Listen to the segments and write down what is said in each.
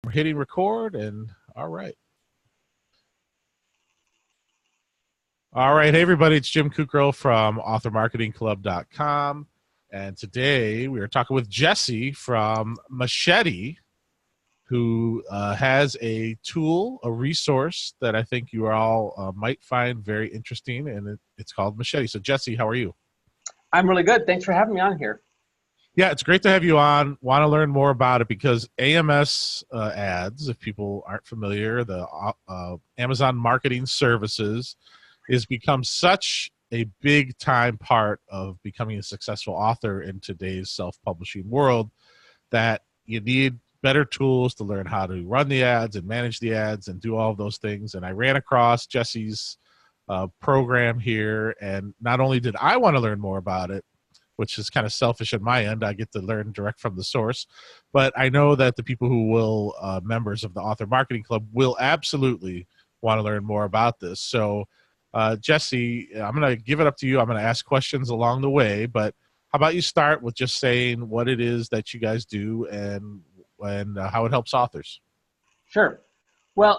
We're hitting record, and all right. All right, hey everybody, it's Jim Kukrow from authormarketingclub.com, and today we are talking with Jesse from Machete, who has a tool, a resource that I think you all might find very interesting, and it's called Machete. So Jesse, how are you? I'm really good. Thanks for having me on here. Yeah, it's great to have you on. Want to learn more about it because AMS ads, if people aren't familiar, the Amazon Marketing Services has become such a big time part of becoming a successful author in today's self-publishing world that you need better tools to learn how to run the ads and manage the ads and do all of those things. And I ran across Jesse's program here, and not only did I want to learn more about it, which is kind of selfish on my end, I get to learn direct from the source, but I know that the people who will, members of the Author Marketing Club, will absolutely want to learn more about this. So Jesse, I'm going to give it up to you. I'm going to ask questions along the way, but how about you start with just saying what it is that you guys do and how it helps authors? Sure. Well,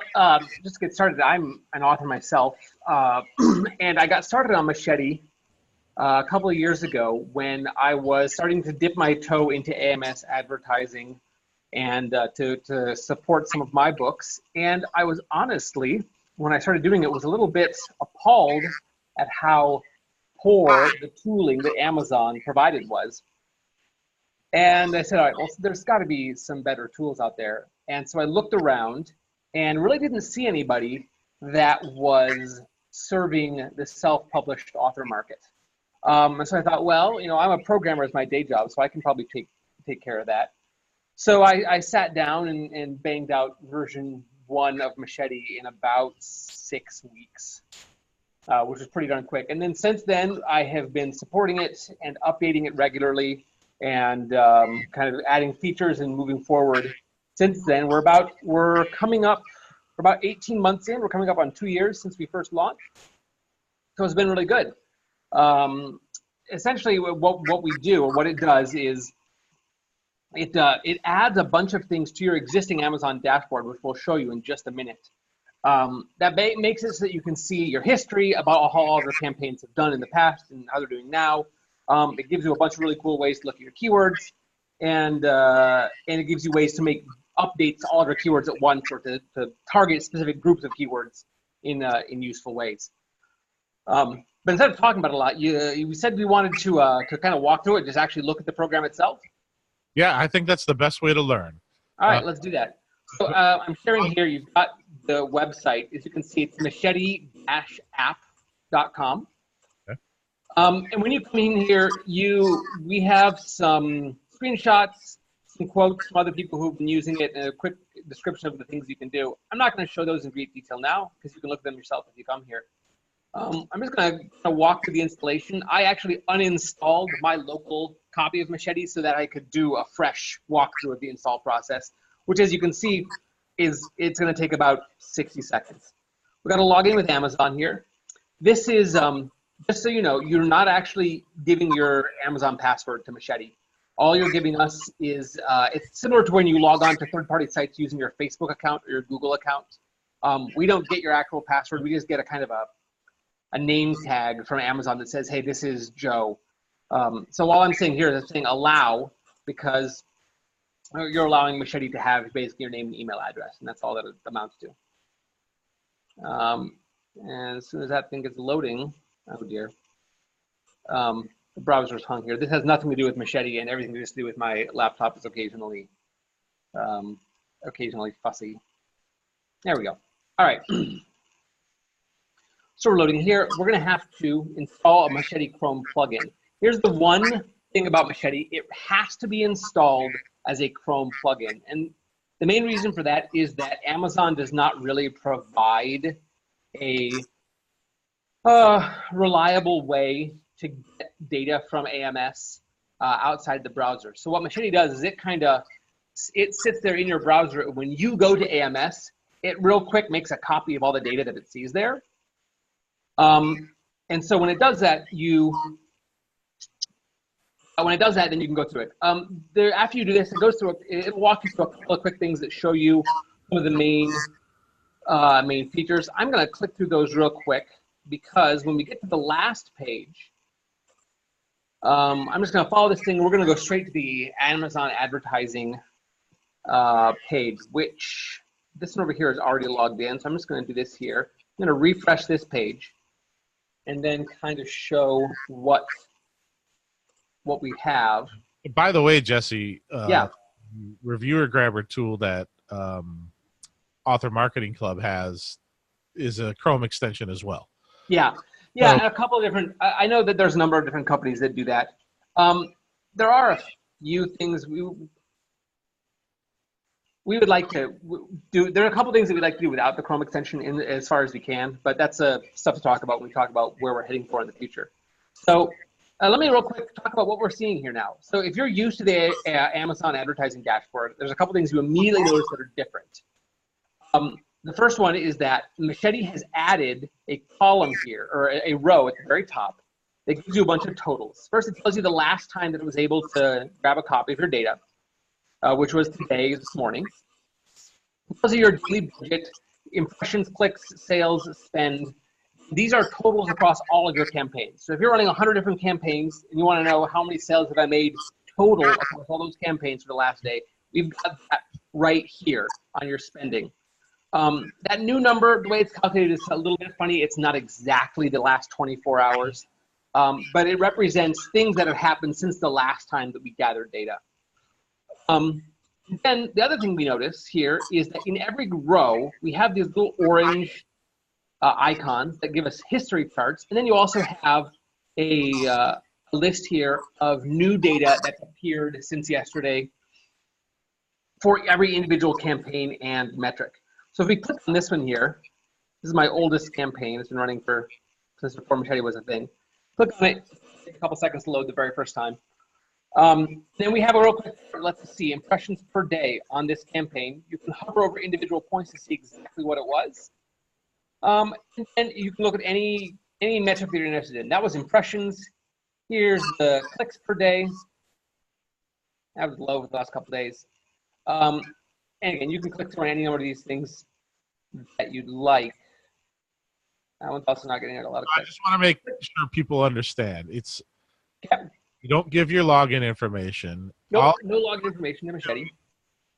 just to get started, I'm an author myself, and I got started on Machete a couple of years ago when I was starting to dip my toe into AMS advertising and to support some of my books. And I was honestly, when I started doing it, was a little bit appalled at how poor the tooling that Amazon provided was. And I said, all right, well, there's got to be some better tools out there. And so I looked around and really didn't see anybody that was serving the self-published author market. And so I thought, well, I'm a programmer as my day job, so I can probably take care of that. So I sat down and banged out version 1 of Machete in about 6 weeks, which was pretty darn quick. And then since then, I have been supporting it and updating it regularly and kind of adding features and moving forward. Since then, we're coming up, for about 18 months in. We're coming up on 2 years since we first launched. So it's been really good. Essentially, what we do, or what it does, is it adds a bunch of things to your existing Amazon dashboard, which we'll show you in just a minute. That makes it so that you can see your history about how all of your campaigns have done in the past and how they're doing now. It gives you a bunch of really cool ways to look at your keywords, and it gives you ways to make updates to all of your keywords at once, or to target specific groups of keywords in useful ways. But instead of talking about it a lot, we said we wanted to kind of walk through it, just actually look at the program itself. Yeah, I think that's the best way to learn. All right, let's do that. So I'm sharing here. You've got the website. As you can see, it's machete-app.com. Okay. And when you come in here, we have some screenshots, some quotes from other people who've been using it, and a quick description of the things you can do. I'm not going to show those in great detail now, because you can look at them yourself if you come here. I'm just going to walk through the installation. I actually uninstalled my local copy of Machete so that I could do a fresh walkthrough of the install process, which, as you can see, it's going to take about 60 seconds. We've got to log in with Amazon here. This is, just so you know, you're not actually giving your Amazon password to Machete. All you're giving us is, it's similar to when you log on to third-party sites using your Facebook account or your Google account. We don't get your actual password. We just get a kind of a name tag from Amazon that says, hey, this is Joe. So all I'm saying here is I'm saying allow, because you're allowing Machete to have basically your name and email address, and that's all that it amounts to. And as soon as that thing gets loading, oh dear, the browser's hung here. This has nothing to do with Machete, and everything to do with my laptop is occasionally fussy. There we go. All right. So we're loading here. We're going to have to install a Machete Chrome plugin. Here's the one thing about Machete. It has to be installed as a Chrome plugin. And the main reason for that is that Amazon does not really provide a reliable way to get data from AMS outside the browser. So what Machete does is it sits there in your browser. When you go to AMS, it real quick makes a copy of all the data that it sees there. And so when it does that, When it does that, then you can go through it. After you do this, it'll walk you through a couple of quick things that show you some of the main features. I'm going to click through those real quick because when we get to the last page, I'm just going to follow this thing. We're going to go straight to the Amazon advertising page, which this one over here is already logged in. So I'm just going to do this here. I'm going to refresh this page and then kind of show what we have. By the way, Jesse, yeah, reviewer grabber tool that Author Marketing Club has is a Chrome extension as well. Yeah, and a couple of different. I know that there's a number of different companies that do that. There are a few things we would like to do. There are a couple of things that we'd like to do without the Chrome extension as far as we can, but that's stuff to talk about when we talk about where we're heading for in the future. So let me real quick talk about what we're seeing here now. So if you're used to the Amazon advertising dashboard, there's a couple things you immediately notice that are different. The first one is that Machete has added a column here, or a row at the very top, that gives you a bunch of totals. First, it tells you the last time that it was able to grab a copy of your data, which was today, this morning. It tells you your daily budget, impressions, clicks, sales, spend. These are totals across all of your campaigns. So if you're running 100 different campaigns and you want to know how many sales have I made total across all those campaigns for the last day, we've got that right here on your spending. That new number, the way it's calculated is a little bit funny. It's not exactly the last 24 hours, but it represents things that have happened since the last time that we gathered data. Then the other thing we notice here is that in every row, we have these little orange icons that give us history charts, and then you also have a list here of new data that's appeared since yesterday for every individual campaign and metric. So if we click on this one here, this is my oldest campaign. It's been running since before Machete was a thing. Click on it, take a couple seconds to load the very first time. Then we have a real quick, let's see, impressions per day on this campaign. You can hover over individual points to see exactly what it was. And you can look at any metric that you're interested in. That was impressions. Here's the clicks per day. That was low for the last couple of days. And again, you can click through any number of these things that you'd like. That one's also not getting a lot of clicks. I just want to make sure people understand. It's yeah. You don't give your login information. Nope, no login information to Machete.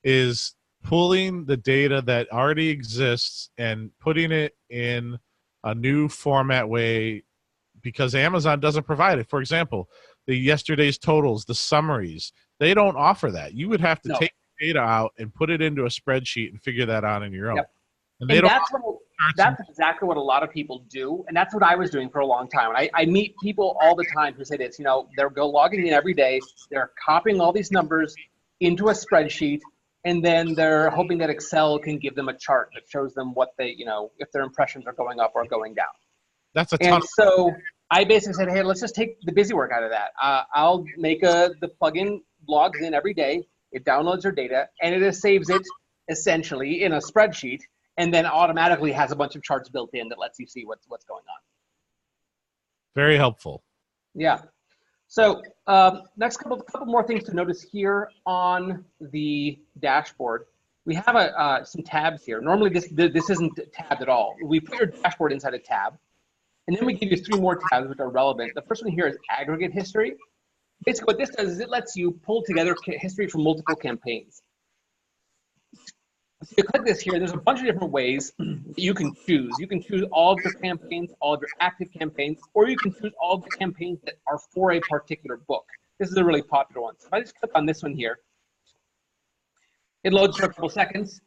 Is pulling the data that already exists and putting it in a new format way because Amazon doesn't provide it. For example, the yesterday's totals, the summaries, they don't offer that. You would have to take the data out and put it into a spreadsheet and figure that out on your own. Yep. And that's exactly what a lot of people do, and that's what I was doing for a long time. I meet people all the time who say this, they're logging in every day, they're copying all these numbers into a spreadsheet, and then they're hoping that Excel can give them a chart that shows them what they, if their impressions are going up or going down. That's a ton. And so I basically said, hey, let's just take the busy work out of that. I'll make the plugin logs in every day, it downloads your data, and it saves it essentially in a spreadsheet, and then automatically has a bunch of charts built in that lets you see what's going on. Very helpful. Yeah. So next couple more things to notice here on the dashboard. We have some tabs here. Normally this isn't tabbed at all. We put your dashboard inside a tab, and then we give you 3 more tabs which are relevant. The first one here is Aggregate History. Basically what this does is it lets you pull together history from multiple campaigns. So you click this here, there's a bunch of different ways that you can choose. You can choose all of your campaigns, all of your active campaigns, or you can choose all of the campaigns that are for a particular book. This is a really popular one. So if I just click on this one here, it loads for a couple seconds,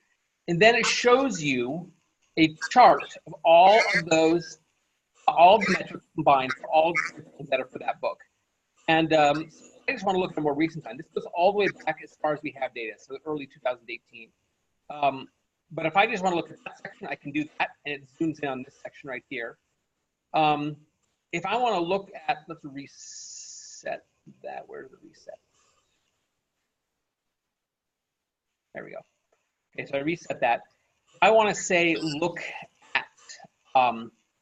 and then it shows you a chart of all of the metrics combined for all of the campaigns that are for that book. And I just want to look at a more recent time. This goes all the way back as far as we have data, so early 2018. But if I just want to look at that section, I can do that, and it zooms in on this section right here. If I want to look at, let's reset that. Where's the reset? There we go. Okay, so I reset that. I want to say look at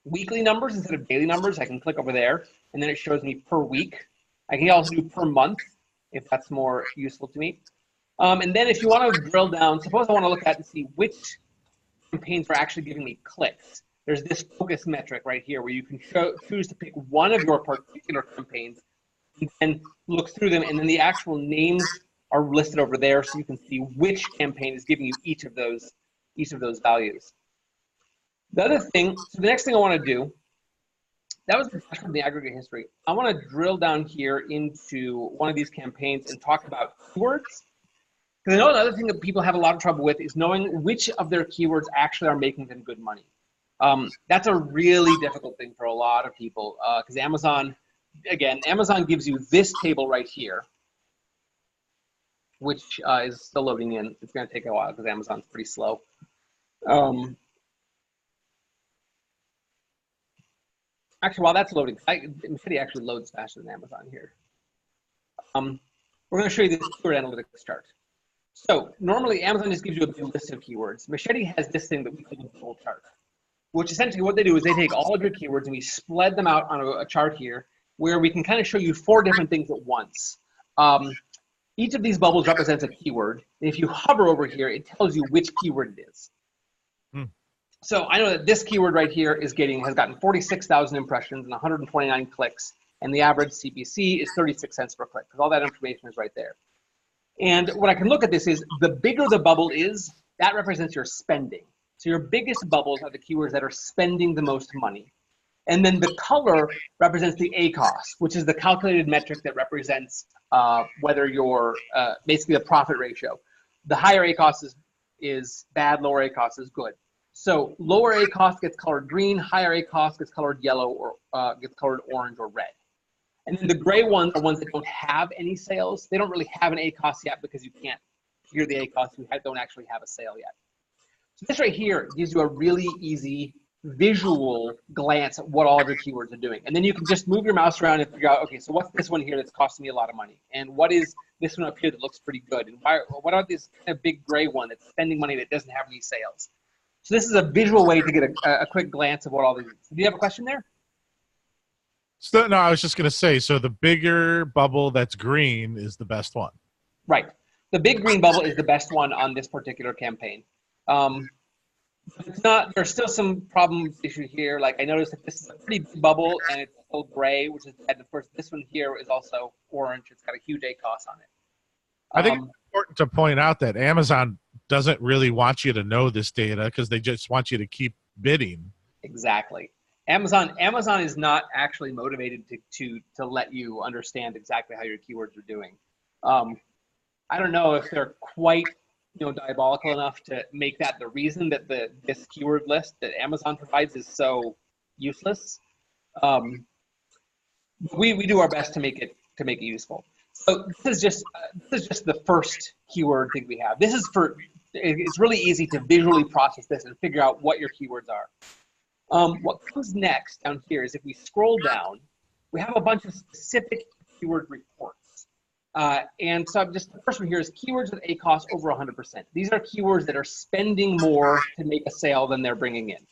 weekly numbers instead of daily numbers. I can click over there, and then it shows me per week. I can also do per month if that's more useful to me. And then if you want to drill down, suppose I want to look at and see which campaigns are actually giving me clicks. There's this focus metric right here where you can choose to pick one of your particular campaigns and then look through them, and then the actual names are listed over there so you can see which campaign is giving you each of those values. The other thing, so the next thing I want to do, that was from the aggregate history. I want to drill down here into one of these campaigns and talk about keywords. Because I know another thing that people have a lot of trouble with is knowing which of their keywords actually are making them good money. That's a really difficult thing for a lot of people because Amazon, again, Amazon gives you this table right here, which is still loading in. It's going to take a while because Amazon's pretty slow. Actually, while that's loading, Machete actually loads faster than Amazon here. We're going to show you this keyword analytics chart. So normally Amazon just gives you a big list of keywords. Machete has this thing that we call the full chart, which essentially what they do is they take all of your keywords and we spread them out on a chart here where we can kind of show you 4 different things at once. Each of these bubbles represents a keyword. And if you hover over here, it tells you which keyword it is. So I know that this keyword right here has gotten 46,000 impressions and 129 clicks, and the average CPC is 36 cents per click because all that information is right there. And what I can look at this is the bigger the bubble is, that represents your spending. So your biggest bubbles are the keywords that are spending the most money. And then the color represents the ACoS, which is the calculated metric that represents whether you're basically the profit ratio. The higher ACoS is bad, lower ACoS is good. So lower ACoS gets colored green, higher ACoS gets colored yellow or gets colored orange or red. And then the gray ones are ones that don't have any sales. They don't really have an ACoS yet because you can't figure the ACoS. You don't actually have a sale yet. So this right here gives you a really easy visual glance at what all of your keywords are doing. And then you can just move your mouse around and figure out, okay, so what's this one here that's costing me a lot of money? And what is this one up here that looks pretty good? And what are this kind of big gray one that's spending money that doesn't have any sales? So this is a visual way to get a quick glance of what all these are. Do you have a question there? So, no, I was just going to say, so the bigger bubble that's green is the best one. Right. The big green bubble is the best one on this particular campaign. It's not, there's still some problem issue here. Like I noticed that this is a pretty big bubble and it's still gray, which is bad. Of course, this one here is also orange. It's got a huge ACoS on it. I think it's important to point out that Amazon doesn't really want you to know this data because they just want you to keep bidding. Exactly. Amazon is not actually motivated to let you understand exactly how your keywords are doing. I don't know if they're quite diabolical enough to make that the reason that this keyword list that Amazon provides is so useless. We do our best to make it useful. So this is just the first keyword thing we have. It's really easy to visually process this and figure out what your keywords are. What comes next down here is if we scroll down, we have a bunch of specific keyword reports. And so the first one here is keywords with ACoS over 100%. These are keywords that are spending more to make a sale than they're bringing in.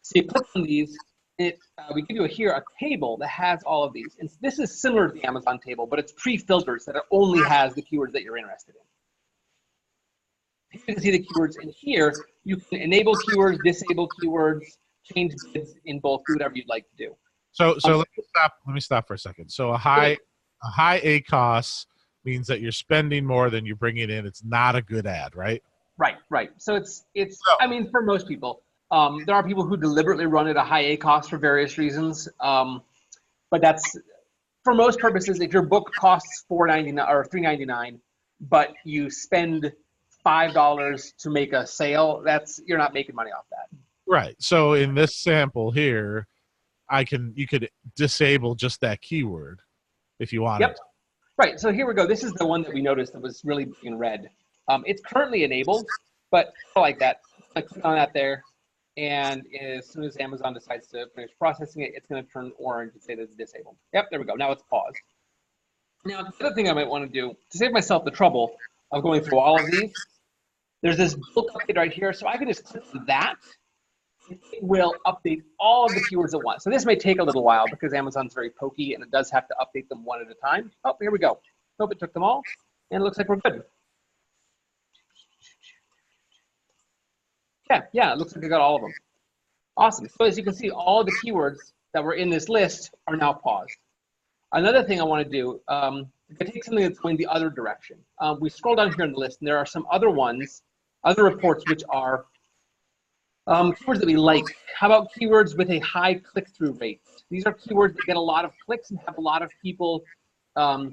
So you click on these, we give you here a table that has all of these. And this is similar to the Amazon table, but it's pre-filtered so that it only has the keywords that you're interested in. You can see the keywords in here. You can enable keywords, disable keywords, change bids in both, do whatever you'd like to do. So let me stop for a second. So a high ACoS means that you're spending more than you're bringing in. It's not a good ad, right? Right. So I mean, for most people, there are people who deliberately run at a high ACoS for various reasons. But that's, for most purposes, if your book costs $4.99 or $3.99, but you spend $5 to make a sale, you're not making money off that. Right. So in this sample here, you could disable just that keyword if you wanted. Yep. Right. So here we go. This is the one that we noticed that was really in red. It's currently enabled, but I like that. I click on that there, and as soon as Amazon decides to finish processing it, it's going to turn orange and say that it's disabled. Yep. There we go. Now it's paused. Now the other thing I might want to do to save myself the trouble of going through all of these, there's this bulk update right here, so I can just click on that. it will update all of the keywords at once. So this may take a little while because Amazon's very pokey and it does have to update them one at a time. Oh, here we go. Nope, it took them all, and it looks like we're good. Yeah, it looks like I got all of them. Awesome. So as you can see, all the keywords that were in this list are now paused. Another thing I want to do, I take something that's going the other direction. We scroll down here in the list, and there are some other ones, other reports, which are keywords that we like. How about keywords with a high click-through rate? These are keywords that get a lot of clicks and have a lot of people, I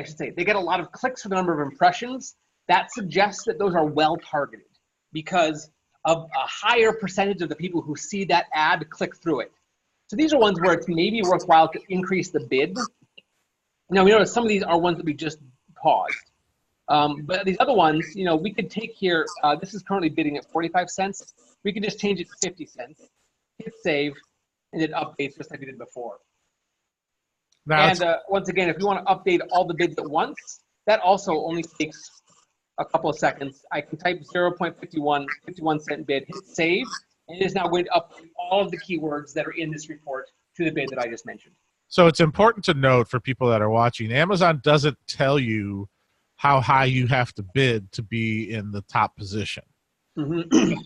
should say, they get a lot of clicks for the number of impressions. That suggests that those are well targeted because of a higher percentage of the people who see that ad click through it. So these are ones where it's maybe worthwhile to increase the bid. Now we notice some of these are ones that we just paused. But these other ones, you know, we could take here, this is currently bidding at 45 cents. We could just change it to 50 cents, hit save, and it updates just like we did before. Now, and once again, if you want to update all the bids at once, that also only takes a couple of seconds. I can type 0.51 cent bid, hit save, and it is now going to update all of the keywords that are in this report to the bid that I just mentioned. So it's important to note for people that are watching, Amazon doesn't tell you how high you have to bid to be in the top position. Mm-hmm.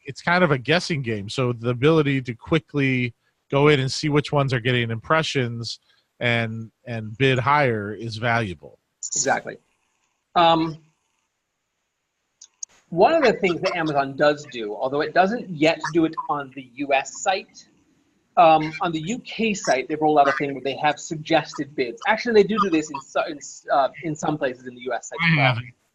It's kind of a guessing game. So the ability to quickly go in and see which ones are getting impressions and bid higher is valuable. Exactly. One of the things that Amazon does do, although it doesn't yet do it on the US site, on the UK site, they've rolled out a thing where they have suggested bids. Actually, they do this in some places in the US site.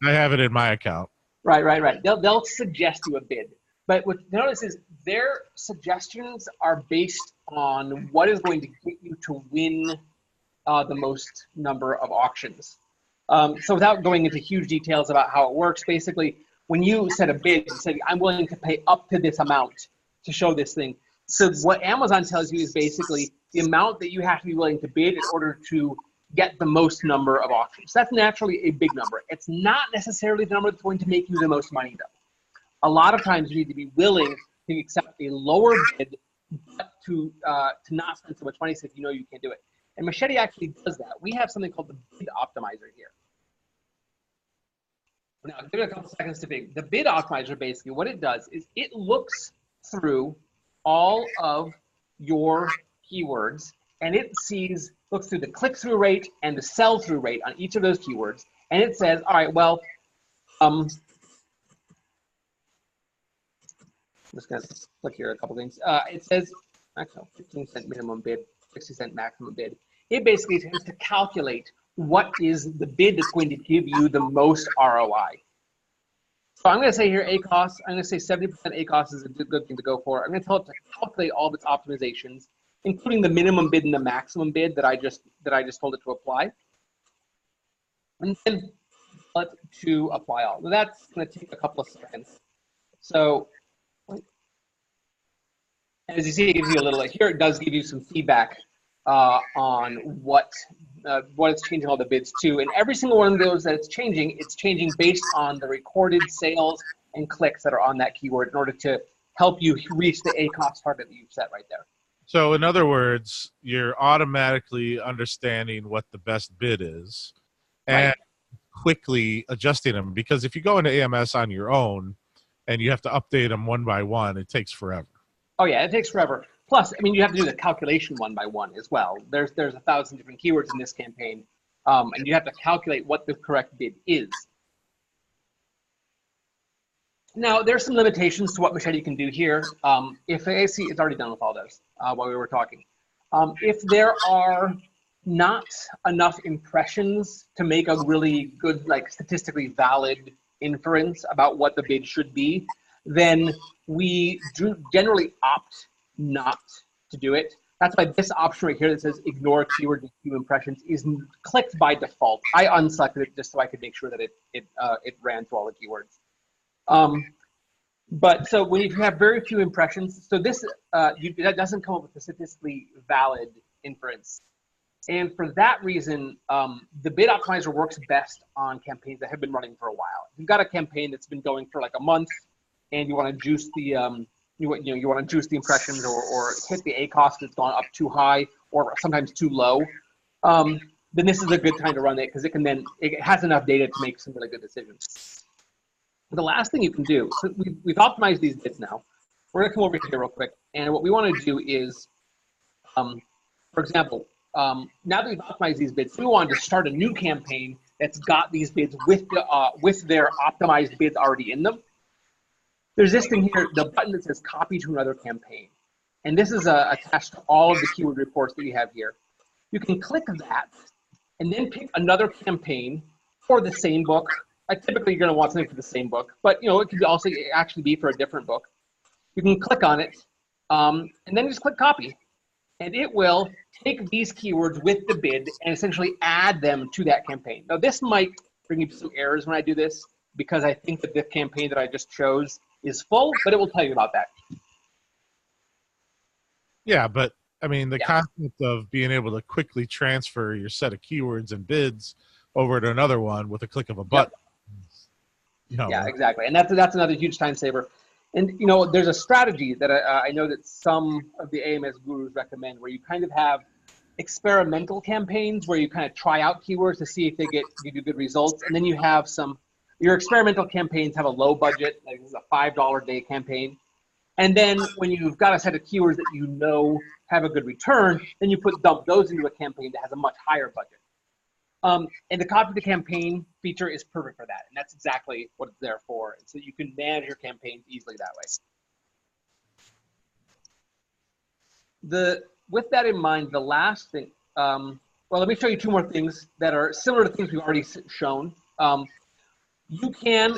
I have it in my account. Right. They'll suggest you a bid. But what you notice is their suggestions are based on what is going to get you to win the most number of auctions. So without going into huge details about how it works, basically, when you set a bid, you say, I'm willing to pay up to this amount to show this thing. So what Amazon tells you is basically the amount that you have to be willing to bid in order to get the most number of auctions. That's naturally a big number. It's not necessarily the number that's going to make you the most money, though. A lot of times you need to be willing to accept a lower bid, but to not spend so much money so if you know you can't do it. And Machete actually does that. We have something called the bid optimizer here. Now, give it a couple seconds to bid. The bid optimizer, basically, what it does is it looks through all of your keywords, and it looks through the click-through rate and the sell-through rate on each of those keywords, and it says, all right, well, I'm just going to click here a couple things. It says, actually, 15 cent minimum bid, 60 cent maximum bid. It basically tends to calculate what is the bid that's going to give you the most ROI. So I'm going to say here ACOS. I'm going to say 70% ACOS is a good thing to go for. I'm going to tell it to calculate all of its optimizations, including the minimum bid and the maximum bid that I just told it to apply. And then let to apply all. Now that's going to take a couple of seconds. So as you see, it gives you a little, here it does give you some feedback on what it's changing all the bids to. And every single one of those that it's changing based on the recorded sales and clicks that are on that keyword in order to help you reach the ACOS target that you've set right there. So in other words, you're automatically understanding what the best bid is and quickly adjusting them. Because if you go into AMS on your own and you have to update them one by one, it takes forever. Oh yeah, it takes forever. Plus, I mean, you have to do the calculation one by one as well. There's 1,000 different keywords in this campaign, and you have to calculate what the correct bid is. Now, there's some limitations to what Machete can do here. If I see, it's already done with all those while we were talking. If there are not enough impressions to make a really good, like statistically valid inference about what the bid should be, then we do generally opt not to do it. That's why this option right here that says ignore keyword and few impressions is clicked by default. I unselected it just so I could make sure that it ran through all the keywords. But so when you have very few impressions, so this that doesn't come up with a statistically valid inference. And for that reason, the bid optimizer works best on campaigns that have been running for a while. If you've got a campaign that's been going for like a month and you want to juice the you want to juice the impressions or hit the ACOS that's gone up too high or sometimes too low, then this is a good time to run it because it has enough data to make some really good decisions. The last thing you can do, so we've optimized these bits now. We're going to come over here real quick, and what we want to do is, for example, now that we've optimized these bids, we want to start a new campaign that's got these bids with their optimized bids already in them. There's this thing here, the button that says copy to another campaign. And this is attached to all of the keyword reports that you have here. You can click that and then pick another campaign for the same book. Typically, you're going to want something for the same book, but it could also actually be for a different book. You can click on it, and then just click copy. And it will take these keywords with the bid and essentially add them to that campaign. Now, this might bring you some errors when I do this, because I think that the campaign that I just chose is full, but it will tell you about that. Yeah, but I mean, the concept of being able to quickly transfer your set of keywords and bids over to another one with a click of a button. Yep. Yeah, exactly. And that's another huge time saver. And, there's a strategy that I know that some of the AMS gurus recommend where you kind of have experimental campaigns where you kind of try out keywords to see if they give you good results. And then you have your experimental campaigns have a low budget, like this is a $5 a day campaign. And then when you've got a set of keywords that have a good return, then you dump those into a campaign that has a much higher budget. And the copy to campaign feature is perfect for that. And that's exactly what it's there for. And so you can manage your campaigns easily that way. With that in mind, the last thing, well, let me show you two more things that are similar to things we've already shown.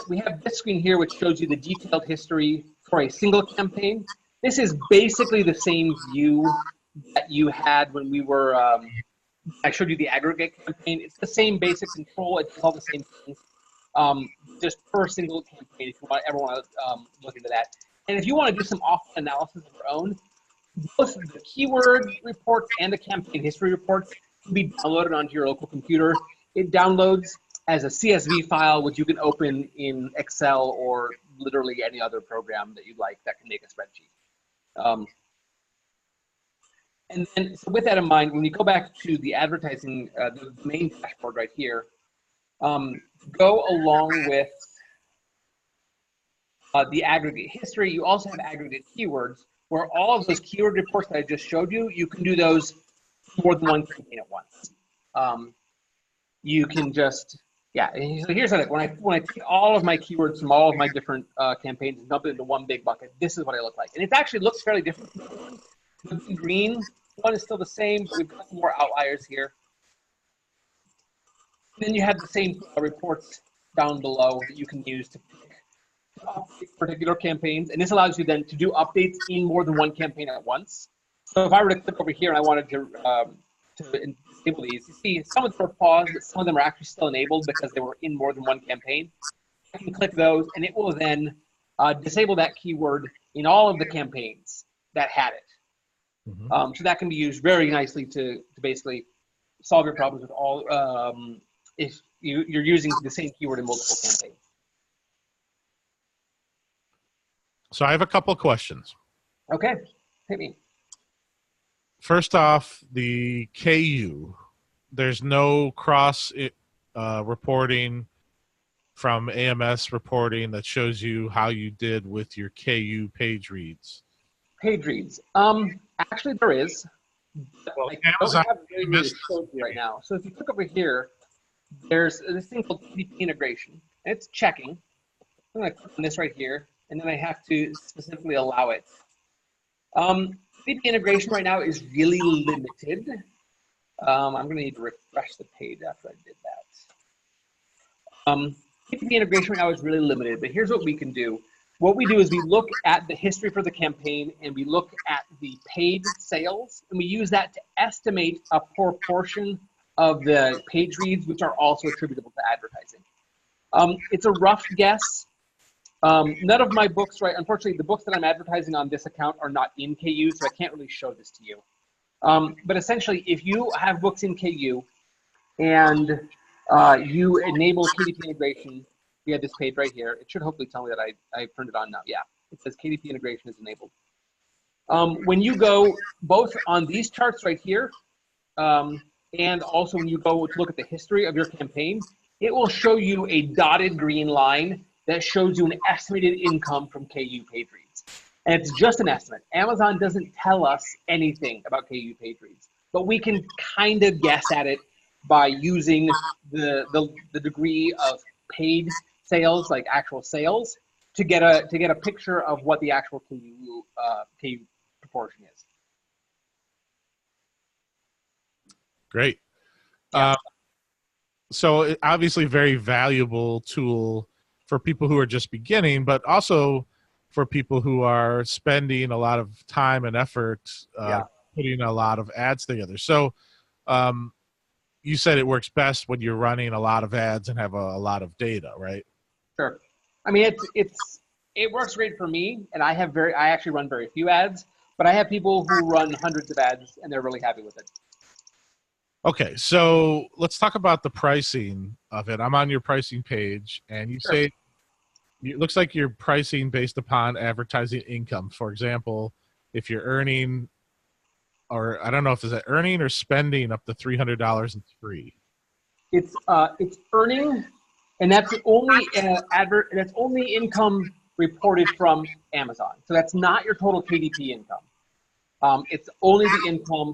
We have this screen here, which shows you the detailed history for a single campaign. This is basically the same view that you had when we were, I showed you the aggregate campaign. It's the same basic control. It's all the same things, just per single campaign if you ever want to look into that. And if you want to do some offline analysis of your own, both the keyword reports and the campaign history reports can be downloaded onto your local computer. It downloads as a CSV file, which you can open in Excel or literally any other program that you'd like that can make a spreadsheet. And then, so with that in mind, when you go back to the advertising, the main dashboard right here, go along with the aggregate history. You also have aggregate keywords, where all of those keyword reports that I just showed you, you can do those more than one campaign at once. You can just, so here's what when I take all of my keywords from all of my different campaigns and dump it into one big bucket, this is what I look like. And it actually looks fairly different. The green one is still the same, but we've got some more outliers here. And then you have the same reports down below that you can use to update particular campaigns. And this allows you then to do updates in more than one campaign at once. So if I were to click over here and I wanted to enable these, you see some of them are paused, but some of them are actually still enabled because they were in more than one campaign. I can click those, and it will then disable that keyword in all of the campaigns that had it. Mm-hmm. So that can be used very nicely to basically solve your problems with all, if you're using the same keyword in multiple campaigns. So I have a couple of questions. Okay, hit me. First off, the KU, there's no cross reporting from AMS reporting that shows you how you did with your KU page reads. Page reads. Actually, there is. Well, I don't have it really showed you right now. So if you click over here, there's this thing called TDP integration. And it's checking. I'm going to click on this right here, and then I have to specifically allow it. TDP integration right now is really limited. I'm going to need to refresh the page after I did that. TDP integration right now is really limited, but here's what we can do. What we do is we look at the history for the campaign, and we look at the paid sales, and we use that to estimate a proportion of the page reads, which are also attributable to advertising. It's a rough guess. None of my books, right? Unfortunately, the books that I'm advertising on this account are not in KU, so I can't really show this to you. But essentially, if you have books in KU and you enable TDP integration, we have this page right here. It should hopefully tell me that I turned it on now. Yeah. It says KDP integration is enabled. When you go both on these charts right here, and also when you go to look at the history of your campaign, it will show you a dotted green line that shows you an estimated income from KU page reads. And it's just an estimate. Amazon doesn't tell us anything about KU page reads, but we can kind of guess at it by using the degree of paid sales, like actual sales, to get a picture of what the actual KU proportion is. Great. Yeah. So obviously very valuable tool for people who are just beginning, but also for people who are spending a lot of time and effort putting a lot of ads together. So you said it works best when you're running a lot of ads and have a lot of data, right? Sure. I mean, it works great for me, and I actually run very few ads, but I have people who run hundreds of ads and they're really happy with it. Okay, so let's talk about the pricing of it. I'm on your pricing page, and you say it looks like you're pricing based upon advertising income. For example, if you're earning, or I don't know if it's earning or spending up to $300 and free. It's earning, and that's only that's only income reported from Amazon. So that's not your total KDP income. It's only the income.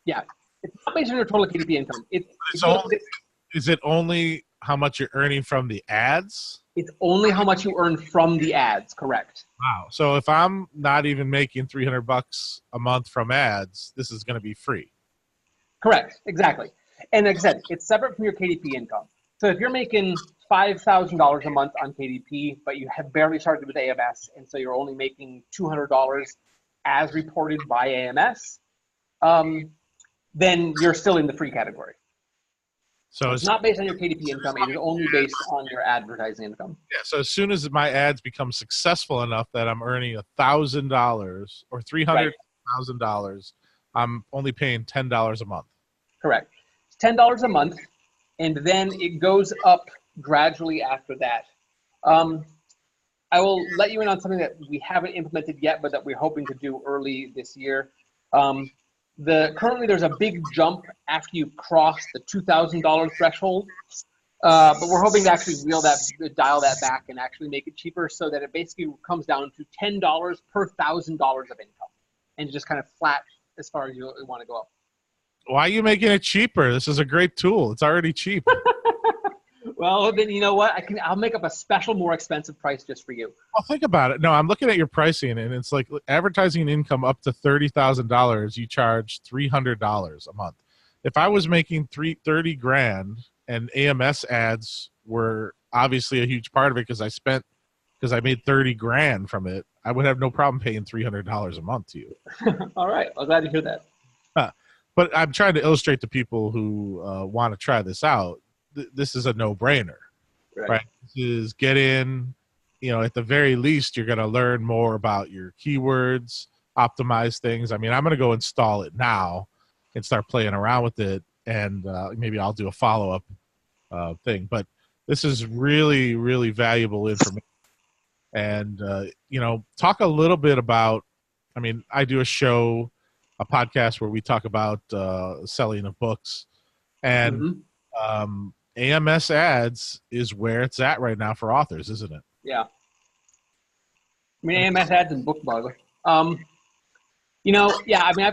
Yeah. It's not based on your total KDP income. Is it only how much you're earning from the ads? It's only how much you earn from the ads, correct. Wow. So if I'm not even making $300 a month from ads, this is going to be free. Correct, exactly. And like I said, it's separate from your KDP income. So if you're making $5,000 a month on KDP, but you have barely started with AMS, and so you're only making $200 as reported by AMS, then you're still in the free category. So it's not based on your KDP income. It is only based on your advertising income. Yeah. So as soon as my ads become successful enough that I'm earning $1,000 or $300,000, I'm only paying $10 a month. Correct. It's $10 a month, and then it goes up gradually after that. I will let you in on something that we haven't implemented yet, but that we're hoping to do early this year. Currently there's a big jump after you cross the $2,000 threshold, but we're hoping to actually dial that back and actually make it cheaper so that it basically comes down to $10 per $1,000 of income, and just kind of flat as far as you want to go up. Why are you making it cheaper? This is a great tool. It's already cheap. Well, then you know what? I'll make up a special, more expensive price just for you. Well, think about it. No, I'm looking at your pricing, and it's like advertising income up to $30,000. You charge $300 a month. If I was making $30,000 and AMS ads were obviously a huge part of it because I made $30,000 from it, I would have no problem paying $300 a month to you. All right, I'm glad to hear that. But I'm trying to illustrate to people who want to try this out. This is a no-brainer, right? This is get in, at the very least, you're going to learn more about your keywords, optimize things. I mean, I'm going to go install it now and start playing around with it, and maybe I'll do a follow-up thing. But this is really, really valuable information. And, talk a little bit about, I do a podcast where we talk about selling of books, and AMS ads is where it's at right now for authors, isn't it? Yeah. AMS ads and BookBug. I've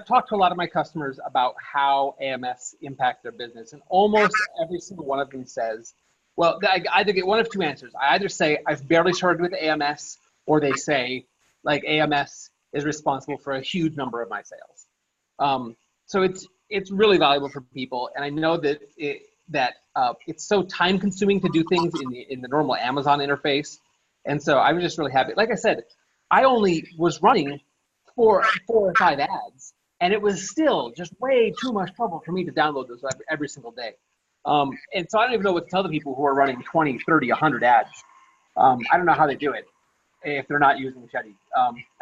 talked to a lot of my customers about how AMS impact their business, and almost every single one of them says, well, I either get one of two answers. I either say, I've barely started with AMS, or they say, like, AMS is responsible for a huge number of my sales. So it's really valuable for people, and I know that it's so time consuming to do things in the normal Amazon interface. And so I was just really happy. Like I said, I only was running 4 or 5 ads, and it was still just way too much trouble for me to download those every single day. And so I don't even know what to tell the people who are running 20, 30, 100 ads. I don't know how they do it if they're not using Machete.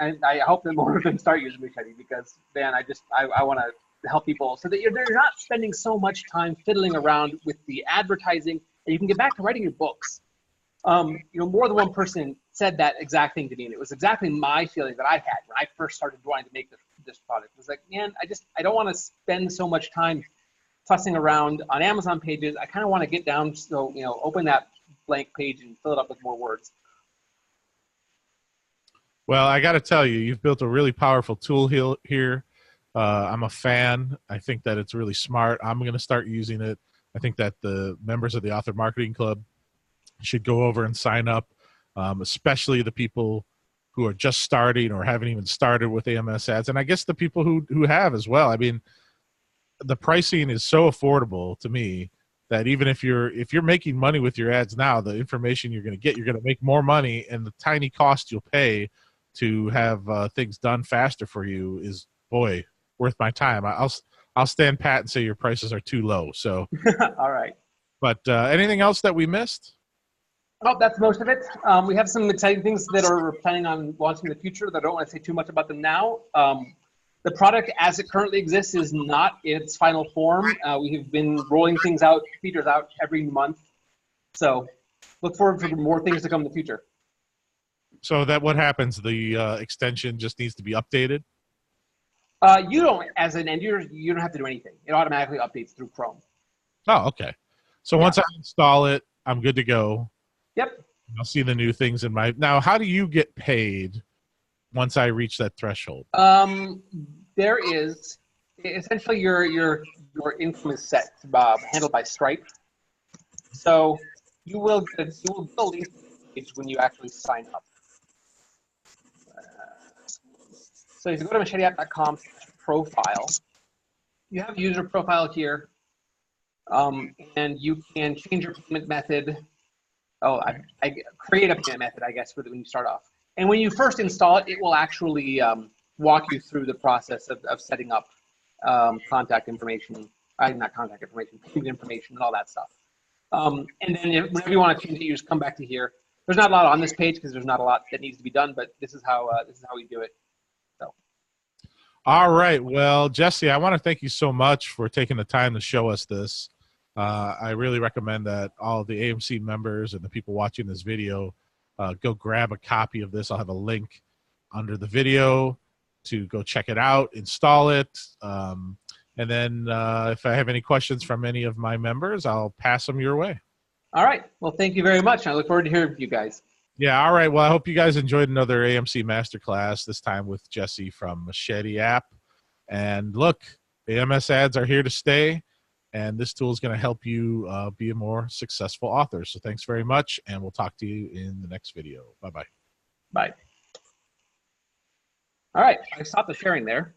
And I hope that more of them start using Machete, because, man, I want to help people so that they're not spending so much time fiddling around with the advertising, and you can get back to writing your books. More than one person said that exact thing to me, and it was exactly my feeling that I had when I first started wanting to make this product. It was like, man, I don't want to spend so much time fussing around on Amazon pages. I kind of want to get down, so open that blank page and fill it up with more words. Well, I got to tell you, you've built a really powerful tool here. I'm a fan. I think that it's really smart. I'm going to start using it. I think that the members of the Author Marketing Club should go over and sign up, especially the people who are just starting or haven't even started with AMS ads. And I guess the people who have as well. I mean, the pricing is so affordable to me that even if you're making money with your ads now, the information you're going to make more money, and the tiny cost you'll pay to have things done faster for you is, boy, worth my time. I'll stand pat and say your prices are too low. So, all right. But anything else that we missed? Oh, that's most of it. We have some exciting things that are planning on launching in the future that I don't want to say too much about them now. The product as it currently exists is not in its final form. We have been rolling things out, features out every month. So look forward for more things to come in the future. So that what happens? The extension just needs to be updated? You don't, as an end user, you don't have to do anything. It automatically updates through Chrome. Oh, okay. So once I install it, I'm good to go. Yep. I'll see the new things in my... Now, how do you get paid once I reach that threshold? There is... Essentially, your income is set, handled by Stripe. So you will get a link page when you actually sign up. So if you go to macheteapp.com/profile, you have a user profile here, and you can change your payment method. Oh, I create a payment method, I guess, when you start off. And when you first install it, it will actually walk you through the process of setting up contact information, not contact information, payment information, and all that stuff. And then whenever you want to change it, you just come back to here. There's not a lot on this page because there's not a lot that needs to be done, but this is how we do it. So. All right. Well, Jesse, I want to thank you so much for taking the time to show us this. I really recommend that all of the AMC members and the people watching this video go grab a copy of this. I'll have a link under the video to go check it out, install it. And then if I have any questions from any of my members, I'll pass them your way. All right. Well, thank you very much. I look forward to hearing from you guys. Yeah. All right. Well, I hope you guys enjoyed another AMC Masterclass, this time with Jesse from Machete app. And look, AMS ads are here to stay. And this tool is going to help you be a more successful author. So thanks very much, and we'll talk to you in the next video. Bye-bye. Bye. All right, I stopped the sharing there.